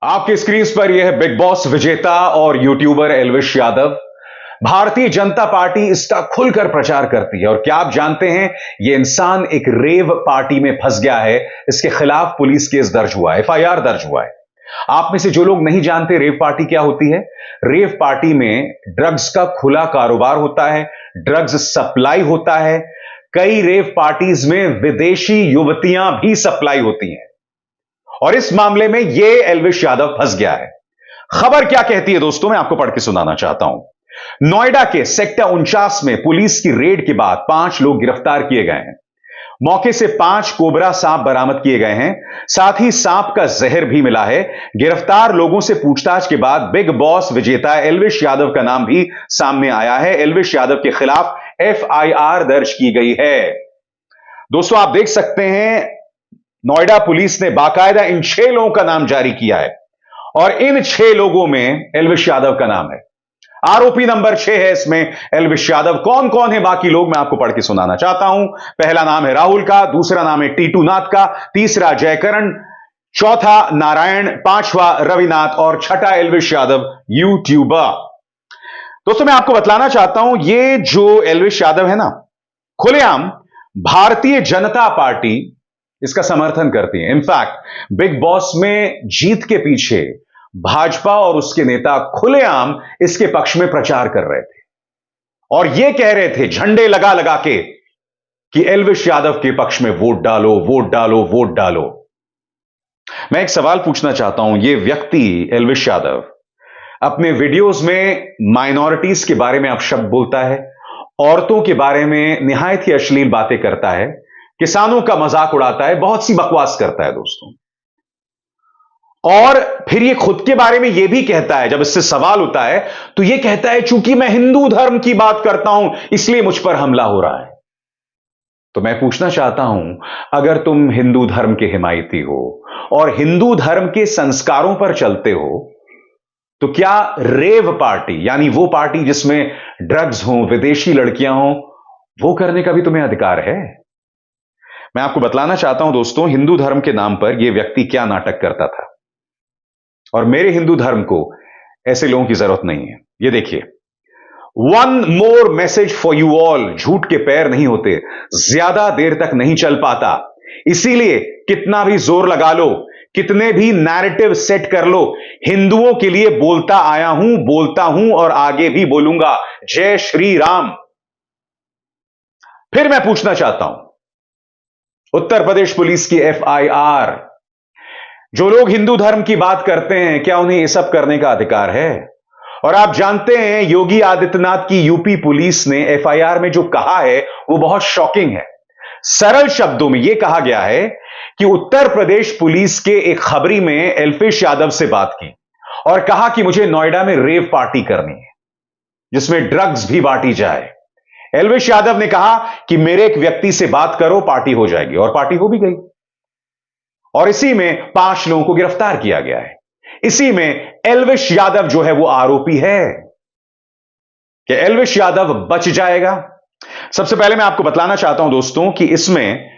आपकी स्क्रीन पर यह है बिग बॉस विजेता और यूट्यूबर एल्विश यादव। भारतीय जनता पार्टी इसका खुलकर प्रचार करती है। और क्या आप जानते हैं, यह इंसान एक रेव पार्टी में फंस गया है। इसके खिलाफ पुलिस केस दर्ज हुआ है, एफआईआर दर्ज हुआ है। आप में से जो लोग नहीं जानते रेव पार्टी क्या होती है, रेव पार्टी में ड्रग्स का खुला कारोबार होता है, ड्रग्स सप्लाई होता है। कई रेव पार्टीज में विदेशी युवतियां भी सप्लाई होती हैं और इस मामले में यह एल्विश यादव फंस गया है। खबर क्या कहती है दोस्तों, मैं आपको पढ़ के सुनाना चाहता हूं। नोएडा के सेक्टर 49 में पुलिस की रेड के बाद 5 लोग गिरफ्तार किए गए हैं। मौके से 5 कोबरा सांप बरामद किए गए हैं, साथ ही सांप का जहर भी मिला है। गिरफ्तार लोगों से पूछताछ के बाद बिग बॉस विजेता एल्विश यादव का नाम भी सामने आया है। एल्विश यादव के खिलाफ एफआईआर दर्ज की गई है। दोस्तों आप देख सकते हैं, नोएडा पुलिस ने बाकायदा इन 6 लोगों का नाम जारी किया है और इन 6 लोगों में एल्विश यादव का नाम है। आरोपी नंबर 6 है इसमें एल्विश यादव। कौन कौन है बाकी लोग, मैं आपको पढ़ के सुनाना चाहता हूं। पहला नाम है राहुल का, दूसरा नाम है टीटू नाथ का, तीसरा जयकरण, चौथा नारायण, पांचवा रविनाथ और छठा एल्विश यादव यूट्यूबर। दोस्तों मैं आपको बतलाना चाहता हूं, ये जो एल्विश यादव है ना, खुलेआम भारतीय जनता पार्टी इसका समर्थन करती है। इनफैक्ट बिग बॉस में जीत के पीछे भाजपा और उसके नेता खुलेआम इसके पक्ष में प्रचार कर रहे थे और यह कह रहे थे झंडे लगा लगा के कि एल्विश यादव के पक्ष में वोट डालो, वोट डालो, वोट डालो। मैं एक सवाल पूछना चाहता हूं, यह व्यक्ति एल्विश यादव अपने वीडियोस में माइनॉरिटीज के बारे में अपशब्द बोलता है, औरतों के बारे में निहायत ही अश्लील बातें करता है, किसानों का मजाक उड़ाता है, बहुत सी बकवास करता है दोस्तों। और फिर ये खुद के बारे में यह भी कहता है, जब इससे सवाल होता है तो यह कहता है चूंकि मैं हिंदू धर्म की बात करता हूं इसलिए मुझ पर हमला हो रहा है। तो मैं पूछना चाहता हूं, अगर तुम हिंदू धर्म के हिमायती हो और हिंदू धर्म के संस्कारों पर चलते हो, तो क्या रेव पार्टी यानी वो पार्टी जिसमें ड्रग्स हो, विदेशी लड़कियां हो, वो करने का भी तुम्हें अधिकार है? मैं आपको बतलाना चाहता हूं दोस्तों, हिंदू धर्म के नाम पर यह व्यक्ति क्या नाटक करता था और मेरे हिंदू धर्म को ऐसे लोगों की जरूरत नहीं है। यह देखिए, one more message for you all. झूठ के पैर नहीं होते, ज्यादा देर तक नहीं चल पाता, इसीलिए कितना भी जोर लगा लो, कितने भी नैरेटिव सेट कर लो, हिंदुओं के लिए बोलता आया हूं, बोलता हूं और आगे भी बोलूंगा। जय श्री राम। फिर मैं पूछना चाहता हूं, उत्तर प्रदेश पुलिस की एफआईआर, जो लोग हिंदू धर्म की बात करते हैं क्या उन्हें यह सब करने का अधिकार है? और आप जानते हैं योगी आदित्यनाथ की यूपी पुलिस ने एफआईआर में जो कहा है वो बहुत शॉकिंग है। सरल शब्दों में यह कहा गया है कि उत्तर प्रदेश पुलिस के एक खबरी में एल्विश यादव से बात की और कहा कि मुझे नोएडा में रेव पार्टी करनी है जिसमें ड्रग्स भी बांटी जाए। एल्विश यादव ने कहा कि मेरे एक व्यक्ति से बात करो, पार्टी हो जाएगी, और पार्टी हो भी गई। और इसी में 5 लोगों को गिरफ्तार किया गया है। इसी में एल्विश यादव जो है वो आरोपी है। क्या एल्विश यादव बच जाएगा? सबसे पहले मैं आपको बतलाना चाहता हूं दोस्तों कि इसमें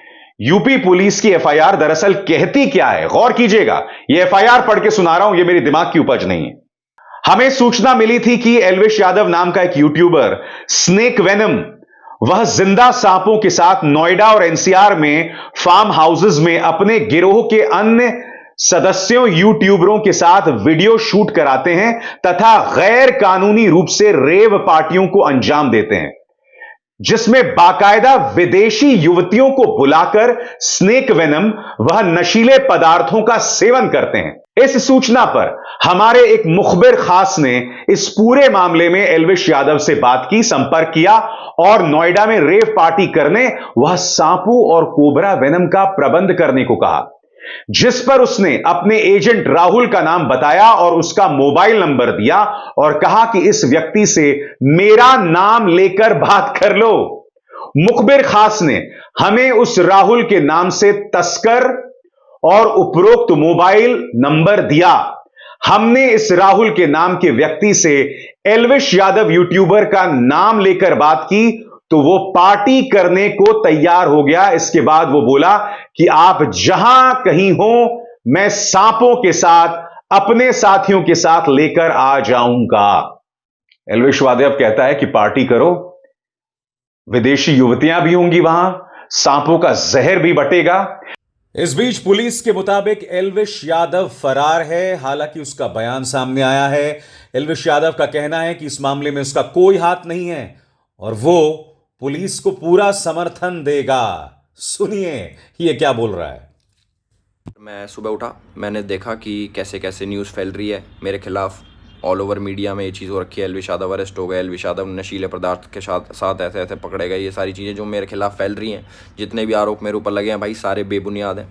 यूपी पुलिस की एफआईआर दरअसल कहती क्या है। गौर कीजिएगा, यह एफआईआर पढ़ के सुना रहा हूं, यह मेरे दिमाग की उपज नहीं है। हमें सूचना मिली थी कि एल्विश यादव नाम का एक यूट्यूबर स्नेक वेनम, वह जिंदा सांपों के साथ नोएडा और एनसीआर में फार्म हाउसेस में अपने गिरोह के अन्य सदस्यों यूट्यूबरों के साथ वीडियो शूट कराते हैं तथा गैर कानूनी रूप से रेव पार्टियों को अंजाम देते हैं, जिसमें बाकायदा विदेशी युवतियों को बुलाकर स्नेक वेनम वह नशीले पदार्थों का सेवन करते हैं। इस सूचना पर हमारे एक मुखबिर खास ने इस पूरे मामले में एल्विश यादव से बात की, संपर्क किया और नोएडा में रेव पार्टी करने, वह सांपों और कोबरा वेनम का प्रबंध करने को कहा, जिस पर उसने अपने एजेंट राहुल का नाम बताया और उसका मोबाइल नंबर दिया और कहा कि इस व्यक्ति से मेरा नाम लेकर बात कर लो। मुखबिर खास ने हमें उस राहुल के नाम से तस्कर और उपरोक्त मोबाइल नंबर दिया। हमने इस राहुल के नाम के व्यक्ति से एल्विश यादव यूट्यूबर का नाम लेकर बात की तो वो पार्टी करने को तैयार हो गया। इसके बाद वो बोला कि आप जहां कहीं हो मैं सांपों के साथ अपने साथियों के साथ लेकर आ जाऊंगा। एल्विश यादव कहता है कि पार्टी करो, विदेशी युवतियां भी होंगी वहां, सांपों का जहर भी बटेगा। इस बीच पुलिस के मुताबिक एल्विश यादव फरार है। हालांकि उसका बयान सामने आया है। एल्विश यादव का कहना है कि इस मामले में उसका कोई हाथ नहीं है और वो पुलिस को पूरा समर्थन देगा। सुनिए ये क्या बोल रहा है। मैं सुबह उठा, मैंने देखा कि कैसे कैसे न्यूज़ फैल रही है मेरे खिलाफ। ऑल ओवर मीडिया में ये चीज़ हो रखी है, एल्विश यादव अरेस्ट हो गए, एल्विश यादव नशीले पदार्थ के साथ ऐसे ऐसे पकड़े गए। ये सारी चीज़ें जो मेरे खिलाफ फैल रही हैं, जितने भी आरोप मेरे ऊपर लगे हैं भाई, सारे बेबुनियाद हैं,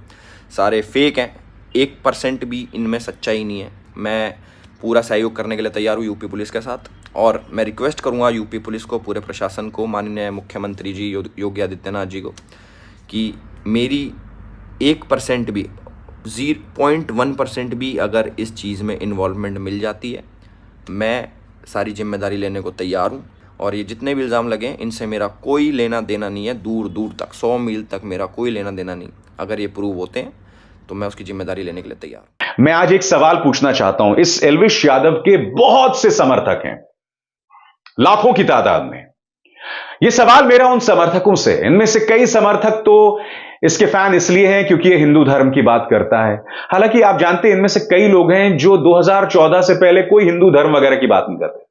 सारे फेक हैं। 1% भी इनमें सच्चाई नहीं है। मैं पूरा सहयोग करने के लिए तैयार हूँ यूपी पुलिस के साथ, और मैं रिक्वेस्ट करूँगा यूपी पुलिस को, पूरे प्रशासन को, माननीय मुख्यमंत्री जी योगी आदित्यनाथ जी को, कि मेरी 1% भी 0.1% भी अगर इस चीज़ में इन्वॉल्वमेंट मिल जाती है, मैं सारी जिम्मेदारी लेने को तैयार हूँ। और ये जितने भी इल्ज़ाम लगे इनसे मेरा कोई लेना देना नहीं है, दूर दूर तक, 100 मील तक मेरा कोई लेना देना नहीं। अगर ये प्रूव होते हैं तो मैं उसकी जिम्मेदारी लेने के लिए तैयार हूँ। मैं आज एक सवाल पूछना चाहता हूं। इस एल्विश यादव के बहुत से समर्थक हैं, लाखों की तादाद में। यह सवाल मेरा उन समर्थकों से, इनमें से कई समर्थक तो इसके फैन इसलिए हैं क्योंकि यह हिंदू धर्म की बात करता है। हालांकि आप जानते हैं इनमें से कई लोग हैं जो 2014 से पहले कोई हिंदू धर्म वगैरह की बात नहीं करते,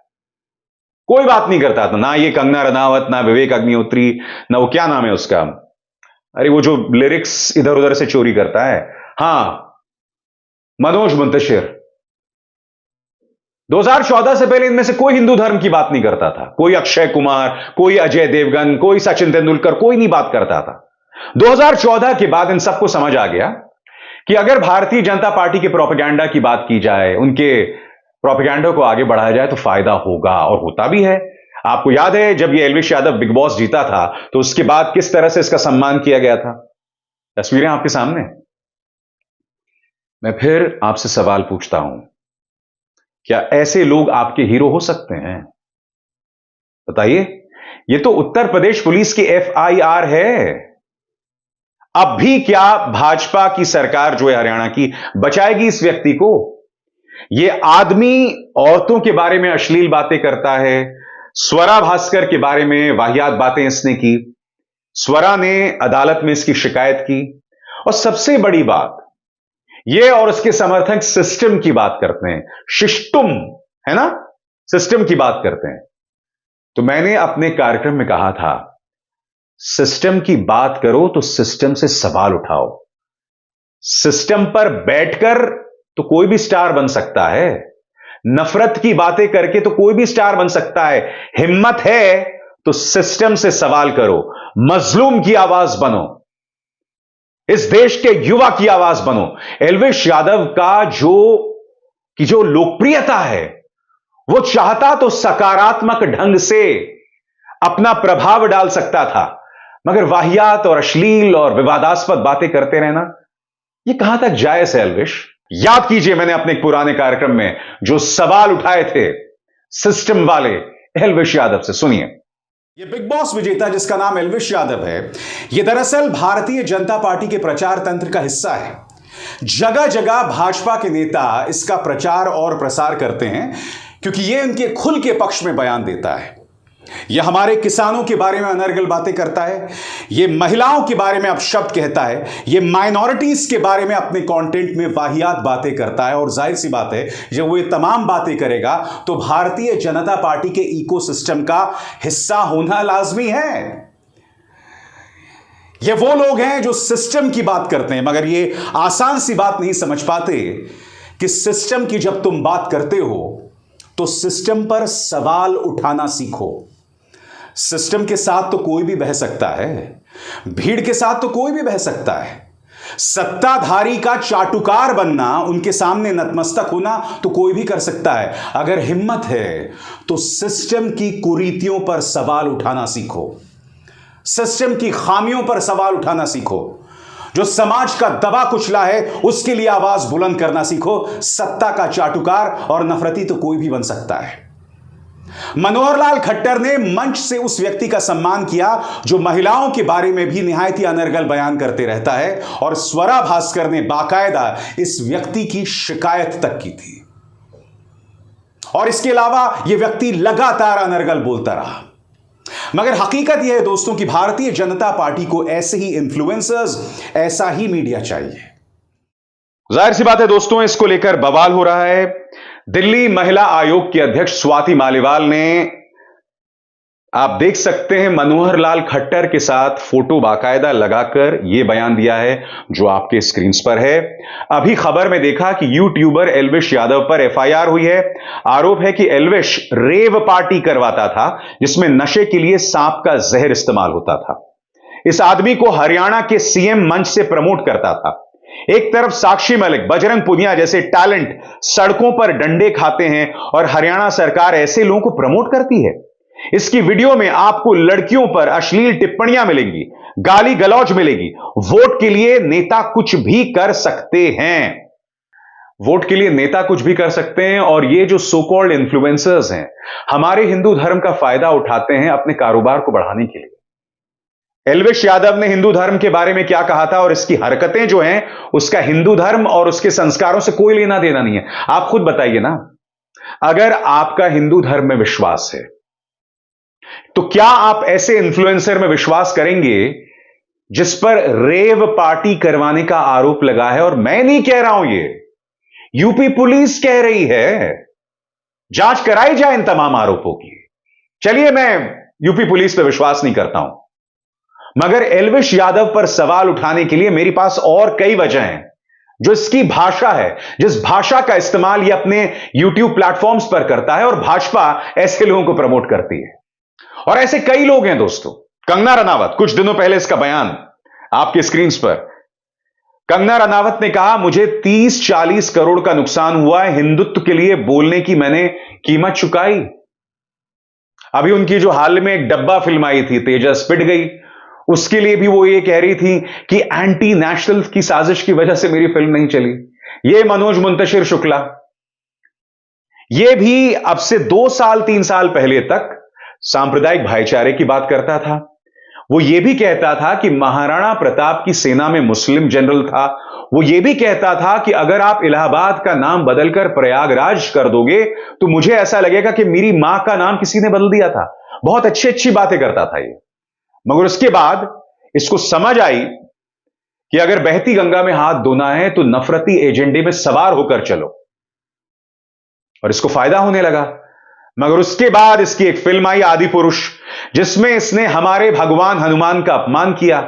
कोई बात नहीं करता था। ना ये कंगना रनावत, ना विवेक अग्निहोत्री, ना वो क्या नाम है उसका, अरे वो जो लिरिक्स इधर उधर से चोरी करता है, हां, मनोज मुंतशिर। 2014 से पहले इनमें से कोई हिंदू धर्म की बात नहीं करता था। कोई अक्षय कुमार, कोई अजय देवगन, कोई सचिन तेंदुलकर, कोई नहीं बात करता था। 2014 के बाद इन सबको समझ आ गया कि अगर भारतीय जनता पार्टी के प्रोपेगेंडा की बात की जाए, उनके प्रोपेगेंडा को आगे बढ़ाया जाए तो फायदा होगा, और होता भी है। आपको याद है जब ये एल्विश यादव बिग बॉस जीता था तो उसके बाद किस तरह से इसका सम्मान किया गया था। तस्वीरें आपके सामने। मैं फिर आपसे सवाल पूछता हूं, क्या ऐसे लोग आपके हीरो हो सकते हैं? बताइए। यह तो उत्तर प्रदेश पुलिस की FIR है। अब भी क्या भाजपा की सरकार जो है हरियाणा की बचाएगी इस व्यक्ति को? यह आदमी औरतों के बारे में अश्लील बातें करता है। स्वरा भास्कर के बारे में वाहियात बातें इसने की। स्वरा ने अदालत में इसकी शिकायत की। और सबसे बड़ी बात, यह और उसके समर्थक सिस्टम की बात करते हैं। शिष्टुम है ना, सिस्टम की बात करते हैं। तो मैंने अपने कार्यक्रम में कहा था, सिस्टम की बात करो तो सिस्टम से सवाल उठाओ। सिस्टम पर बैठकर तो कोई भी स्टार बन सकता है, नफरत की बातें करके तो कोई भी स्टार बन सकता है। हिम्मत है तो सिस्टम से सवाल करो, मजलूम की आवाज बनो, इस देश के युवा की आवाज बनो। एल्विश यादव का जो लोकप्रियता है, वो चाहता तो सकारात्मक ढंग से अपना प्रभाव डाल सकता था, मगर वाहियात और अश्लील और विवादास्पद बातें करते रहना, ये कहां तक जायज है एल्विश? याद कीजिए मैंने अपने एक पुराने कार्यक्रम में जो सवाल उठाए थे सिस्टम वाले एल्विश यादव से। सुनिए। ये बिग बॉस विजेता जिसका नाम एल्विश यादव है, ये दरअसल भारतीय जनता पार्टी के प्रचार तंत्र का हिस्सा है। जगह जगह भाजपा के नेता इसका प्रचार और प्रसार करते हैं क्योंकि ये उनके खुल के पक्ष में बयान देता है। ये हमारे किसानों के बारे में अनर्गल बातें करता है, ये महिलाओं के बारे में अपशब्द कहता है, ये माइनॉरिटीज के बारे में अपने कंटेंट में वाहियात बातें करता है। और जाहिर सी बात है, जब वो ये तमाम बातें करेगा तो भारतीय जनता पार्टी के इकोसिस्टम का हिस्सा होना लाजमी है। ये वो लोग हैं जो सिस्टम की बात करते हैं, मगर ये आसान सी बात नहीं समझ पाते कि सिस्टम की जब तुम बात करते हो तो सिस्टम पर सवाल उठाना सीखो। सिस्टम के साथ तो कोई भी बह सकता है, भीड़ के साथ तो कोई भी बह सकता है। सत्ताधारी का चाटुकार बनना, उनके सामने नतमस्तक होना तो कोई भी कर सकता है। अगर हिम्मत है तो सिस्टम की कुरीतियों पर सवाल उठाना सीखो, सिस्टम की खामियों पर सवाल उठाना सीखो। जो समाज का दबा कुचला है उसके लिए आवाज बुलंद करना सीखो। सत्ता का चाटुकार और नफरती तो कोई भी बन सकता है। मनोहर लाल खट्टर ने मंच से उस व्यक्ति का सम्मान किया जो महिलाओं के बारे में भी निहायत ही अनर्गल बयान करते रहता है, और स्वरा भास्कर ने बाकायदा इस व्यक्ति की शिकायत तक की थी। और इसके अलावा यह व्यक्ति लगातार अनर्गल बोलता रहा। मगर हकीकत यह है दोस्तों कि भारतीय जनता पार्टी को ऐसे ही इन्फ्लुएंसर्स, ऐसा ही मीडिया चाहिए। जाहिर सी बात है दोस्तों, इसको लेकर बवाल हो रहा है। दिल्ली महिला आयोग की अध्यक्ष स्वाति मालीवाल ने, आप देख सकते हैं, मनोहर लाल खट्टर के साथ फोटो बाकायदा लगाकर यह बयान दिया है जो आपके स्क्रीन पर है। अभी खबर में देखा कि यूट्यूबर एल्विश यादव पर एफआईआर हुई है। आरोप है कि एल्विश रेव पार्टी करवाता था जिसमें नशे के लिए सांप का जहर इस्तेमाल होता था। इस आदमी को हरियाणा के सीएम मंच से प्रमोट करता था। एक तरफ साक्षी मलिक, बजरंग पुनिया जैसे टैलेंट सड़कों पर डंडे खाते हैं और हरियाणा सरकार ऐसे लोगों को प्रमोट करती है। इसकी वीडियो में आपको लड़कियों पर अश्लील टिप्पणियां मिलेंगी, गाली गलौज मिलेगी। वोट के लिए नेता कुछ भी कर सकते हैं, वोट के लिए नेता कुछ भी कर सकते हैं। और ये जो सो कॉल्ड इन्फ्लुएंसर्स हैं, हमारे हिंदू धर्म का फायदा उठाते हैं अपने कारोबार को बढ़ाने के लिए। एल्विश यादव ने हिंदू धर्म के बारे में क्या कहा था और इसकी हरकतें जो हैं, उसका हिंदू धर्म और उसके संस्कारों से कोई लेना देना नहीं है। आप खुद बताइए ना, अगर आपका हिंदू धर्म में विश्वास है तो क्या आप ऐसे इन्फ्लुएंसर में विश्वास करेंगे जिस पर रेव पार्टी करवाने का आरोप लगा है? और मैं नहीं कह रहा हूं, ये यूपी पुलिस कह रही है। जांच कराई जाए इन तमाम आरोपों की। चलिए, मैं यूपी पुलिस पर विश्वास नहीं करता हूं, मगर एल्विश यादव पर सवाल उठाने के लिए मेरे पास और कई वजह हैं। जो इसकी भाषा है, जिस भाषा का इस्तेमाल ये अपने यूट्यूब प्लेटफॉर्म्स पर करता है, और भाजपा ऐसे लोगों को प्रमोट करती है। और ऐसे कई लोग हैं दोस्तों। कंगना रनावत, कुछ दिनों पहले इसका बयान आपके स्क्रीन पर। कंगना रनावत ने कहा, मुझे 30-40 करोड़ का नुकसान हुआ है, हिंदुत्व के लिए बोलने की मैंने कीमत चुकाई। अभी उनकी जो हाल में एक डब्बा फिल्म आई थी, तेजस, पिट गई, उसके लिए भी वो ये कह रही थी कि एंटी नेशनल की साजिश की वजह से मेरी फिल्म नहीं चली। ये मनोज मुंतशिर शुक्ला, ये भी अब से 2-3 साल पहले तक सांप्रदायिक भाईचारे की बात करता था। वो ये भी कहता था कि महाराणा प्रताप की सेना में मुस्लिम जनरल था। वो ये भी कहता था कि अगर आप इलाहाबाद का नाम बदलकर प्रयागराज कर दोगे तो मुझे ऐसा लगेगा कि मेरी मां का नाम किसी ने बदल दिया था। बहुत अच्छी अच्छी बातें करता था ये। मगर उसके बाद इसको समझ आई कि अगर बहती गंगा में हाथ धोना है तो नफरती एजेंडे में सवार होकर चलो, और इसको फायदा होने लगा। मगर उसके बाद इसकी एक फिल्म आई, आदि पुरुष, जिसमें इसने हमारे भगवान हनुमान का अपमान किया।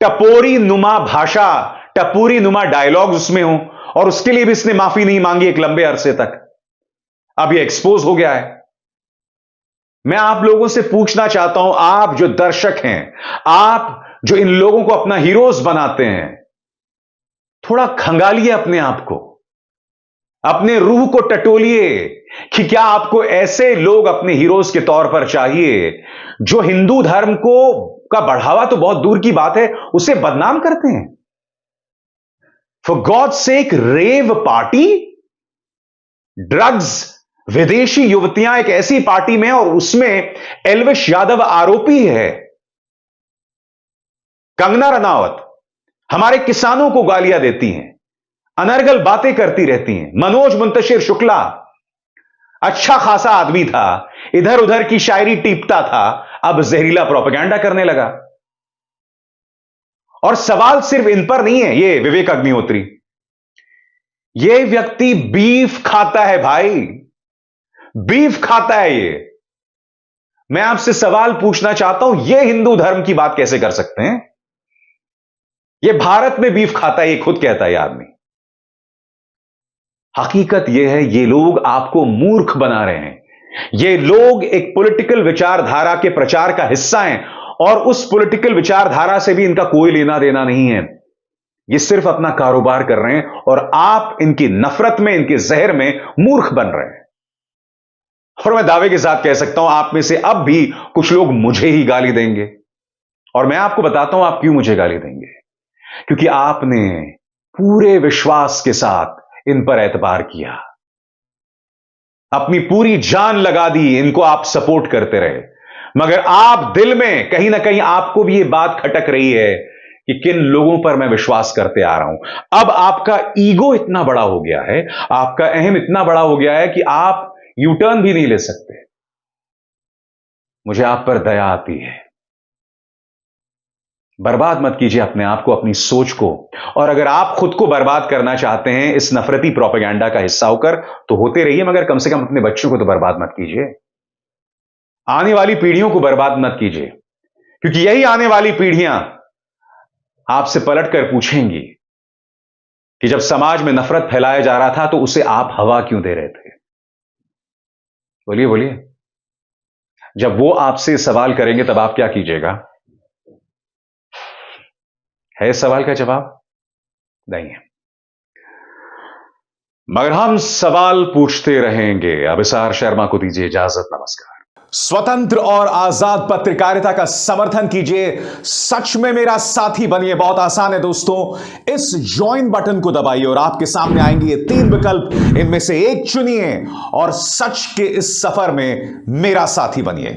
टपोरी नुमा भाषा, टपोरी नुमा डायलॉग्स उसमें हो, और उसके लिए भी इसने माफी नहीं मांगी एक लंबे अरसे तक। अब यह एक्सपोज हो गया है। मैं आप लोगों से पूछना चाहता हूं, आप जो दर्शक हैं, आप जो इन लोगों को अपना हीरोज बनाते हैं, थोड़ा खंगालिए अपने आप को, अपने रूह को टटोलिए कि क्या आपको ऐसे लोग अपने हीरोज के तौर पर चाहिए जो हिंदू धर्म को का बढ़ावा तो बहुत दूर की बात है, उसे बदनाम करते हैं। For God sake, rave party, drugs, विदेशी युवतियां एक ऐसी पार्टी में, और उसमें एल्विश यादव आरोपी है। कंगना रनावत हमारे किसानों को गालियां देती हैं, अनर्गल बातें करती रहती हैं। मनोज मुंतशिर शुक्ला अच्छा खासा आदमी था, इधर उधर की शायरी टीपता था, अब जहरीला प्रोपेगेंडा करने लगा। और सवाल सिर्फ इन पर नहीं है। ये विवेक अग्निहोत्री, ये व्यक्ति बीफ खाता है भाई, बीफ खाता है ये। मैं आपसे सवाल पूछना चाहता हूं, ये हिंदू धर्म की बात कैसे कर सकते हैं? ये भारत में बीफ खाता है, ये खुद कहता है ये आदमी। हकीकत यह है, ये लोग आपको मूर्ख बना रहे हैं। ये लोग एक पॉलिटिकल विचारधारा के प्रचार का हिस्सा हैं, और उस पॉलिटिकल विचारधारा से भी इनका कोई लेना देना नहीं है। ये सिर्फ अपना कारोबार कर रहे हैं, और आप इनकी नफरत में, इनके जहर में मूर्ख बन रहे हैं। और मैं दावे के साथ कह सकता हूं, आप में से अब भी कुछ लोग मुझे ही गाली देंगे, और मैं आपको बताता हूं आप क्यों मुझे गाली देंगे। क्योंकि आपने पूरे विश्वास के साथ इन पर एतबार किया। अपनी पूरी जान लगा दी, इनको आप सपोर्ट करते रहे, मगर आप दिल में कहीं ना कहीं आपको भी यह बात खटक रही है कि किन लोगों पर मैं विश्वास करते आ रहा हूं। अब आपका ईगो इतना बड़ा हो गया है, आपका अहम इतना बड़ा हो गया है कि आप यू टर्न भी नहीं ले सकते। मुझे आप पर दया आती है। बर्बाद मत कीजिए अपने आप को, अपनी सोच को, और अगर आप खुद को बर्बाद करना चाहते हैं इस नफरती प्रोपेगेंडा का हिस्सा होकर तो होते रहिए, मगर कम से कम अपने बच्चों को तो बर्बाद मत कीजिए। आने वाली पीढ़ियों को बर्बाद मत कीजिए, क्योंकि यही आने वाली पीढ़ियां आपसे पलटकर पूछेंगी कि जब समाज में नफरत फैलाया जा रहा था तो उसे आप हवा क्यों दे रहे थे। बोलिए बोलिए, जब वो आपसे सवाल करेंगे तब आप क्या कीजिएगा? है इस सवाल का जवाब? नहीं है, मगर हम सवाल पूछते रहेंगे। अभिसार शर्मा को दीजिए इजाजत। नमस्कार। स्वतंत्र और आजाद पत्रकारिता का समर्थन कीजिए, सच में मेरा साथी बनिए। बहुत आसान है दोस्तों, इस ज्वाइन बटन को दबाइए और आपके सामने आएंगे ये 3 विकल्प, इनमें से एक चुनिए और सच के इस सफर में मेरा साथी बनिए।